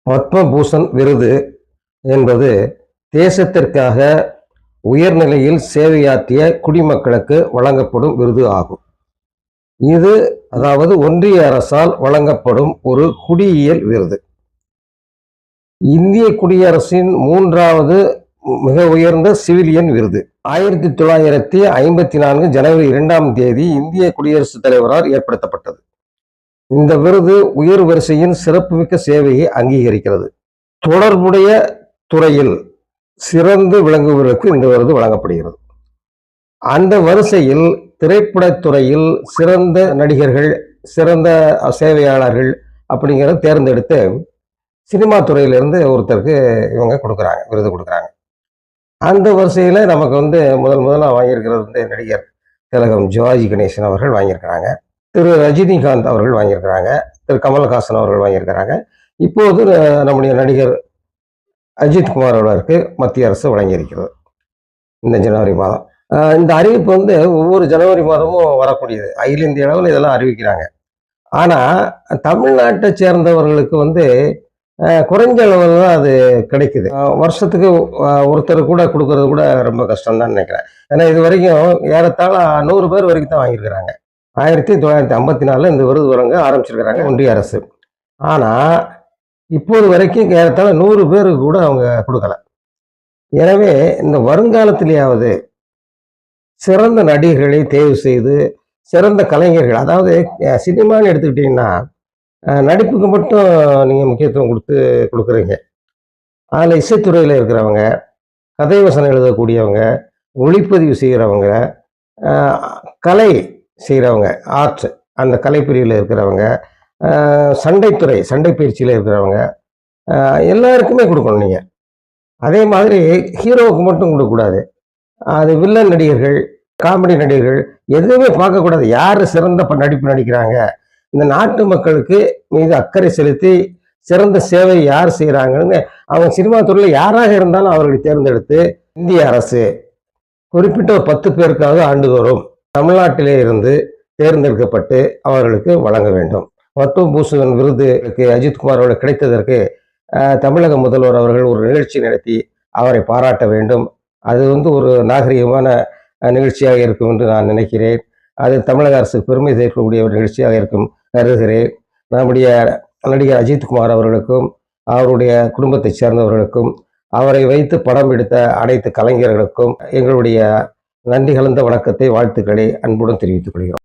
பத்மபூஷன் விருது என்பது தேசத்திற்காக உயர்நிலையில் சேவையாற்றிய குடிமக்களுக்கு வழங்கப்படும் விருது ஆகும். இது அதாவது ஒன்றிய அரசால் வழங்கப்படும் ஒரு குடியியல் விருது. இந்திய குடியரசின் 3வது மிக உயர்ந்த சிவிலியன் விருது. 1954 ஜனவரி 2ஆம் தேதி இந்திய குடியரசுத் தலைவரால் ஏற்படுத்தப்பட்டது. இந்த விருது உயர் வரிசையின் சிறப்புமிக்க சேவையை அங்கீகரிக்கிறது. தொடர்புடைய துறையில் சிறந்து விளங்குவதற்கு இந்த விருது வழங்கப்படுகிறது. அந்த வரிசையில் திரைப்படத்துறையில் சிறந்த நடிகர்கள், சிறந்த சேவையாளர்கள் அப்படிங்கிறத தேர்ந்தெடுத்து சினிமா துறையிலிருந்து ஒருத்தருக்கு இவங்க கொடுக்குறாங்க, விருது கொடுக்குறாங்க. அந்த வரிசையில் நமக்கு முதலாக வாங்கியிருக்கிறது நடிகர் திலகம் சிவாஜி கணேசன் அவர்கள் வாங்கியிருக்கிறாங்க. திரு ரஜினிகாந்த் அவர்கள் வாங்கியிருக்கிறாங்க. திரு கமல்ஹாசன் அவர்கள் வாங்கியிருக்கிறாங்க. இப்போது நம்முடைய நடிகர் அஜித்குமார் அவர்களுக்கு மத்திய அரசு வழங்கியிருக்கிறது இந்த ஜனவரி மாதம். இந்த அறிவிப்பு ஒவ்வொரு ஜனவரி மாதமும் வரக்கூடியது. அகில இந்திய அளவில் இதெல்லாம் அறிவிக்கிறாங்க. ஆனால் தமிழ்நாட்டை சேர்ந்தவர்களுக்கு குறைஞ்ச அளவில் தான் அது கிடைக்குது. வருஷத்துக்கு ஒருத்தர் கூட கொடுக்கறது கூட ரொம்ப கஷ்டம்தான் நினைக்கிறேன். ஏன்னா இது வரைக்கும் ஏறத்தாழ 100 பேர் வரைக்கும் தான் வாங்கியிருக்கிறாங்க. 1954 இந்த விருது வழங்க ஆரம்பிச்சிருக்கிறாங்க ஒன்றிய அரசு. ஆனால் இப்போது வரைக்கும் ஏறத்தாழ 100 பேருக்கு கூட அவங்க கொடுக்கல. எனவே இந்த வருங்காலத்திலேயாவது சிறந்த நடிகர்களை தேர்வு செய்து சிறந்த கலைஞர்கள், அதாவது சினிமான்னு எடுத்துக்கிட்டீங்கன்னா நடிப்புக்கு மட்டும் நீங்கள் முக்கியத்துவம் கொடுக்குறீங்க. அதில் இசைத்துறையில் இருக்கிறவங்க, கதை வசனம் எழுதக்கூடியவங்க, ஒளிப்பதிவு செய்கிறவங்க, கலை செய்கிறவங்க, ஆர்ட் அந்த கலைப்பிரிவில் இருக்கிறவங்க, சண்டைத்துறை சண்டை பயிற்சியில் இருக்கிறவங்க எல்லாருக்குமே கொடுக்கணும் நீங்கள். அதே மாதிரி ஹீரோவுக்கு மட்டும் கொடுக்கக்கூடாது. அது வில்லன் நடிகர்கள், காமெடி நடிகர்கள் எதுவுமே பார்க்கக்கூடாது. யார் சிறந்த நடிப்பு நடிக்கிறாங்க, இந்த நாட்டு மக்களுக்கு மீது அக்கறை செலுத்தி சிறந்த சேவை யார் செய்கிறாங்கன்னு அவங்க சினிமா துறையில் யாராக இருந்தாலும் அவர்களை தேர்ந்தெடுத்து இந்திய அரசு குறிப்பிட்ட ஒரு 10 பேருக்காவது ஆண்டுதோறும் தமிழ்நாட்டிலே இருந்து தேர்ந்தெடுக்கப்பட்டு அவர்களுக்கு வழங்க வேண்டும். பத்மபூஷன் விருதுக்கு அஜித்குமார் அவர்கள் கிடைத்ததற்கு தமிழக முதல்வர் அவர்கள் ஒரு நிகழ்ச்சி நடத்தி அவரை பாராட்ட வேண்டும். அது ஒரு நாகரிகமான நிகழ்ச்சியாக இருக்கும் என்று நான் நினைக்கிறேன். அது தமிழக அரசு பெருமை சேர்க்கக்கூடிய ஒரு நிகழ்ச்சியாக இருக்கும் கருதுகிறேன். நம்முடைய நடிகர் அஜித்குமார் அவர்களுக்கும் அவருடைய குடும்பத்தைச் சேர்ந்தவர்களுக்கும் அவரை வைத்து படம் எடுத்த அனைத்து கலைஞர்களுக்கும் எங்களுடைய நன்றி கலந்த வணக்கத்தை, வாழ்த்துக்களை அன்புடன் தெரிவித்துக் கொள்கிறோம்.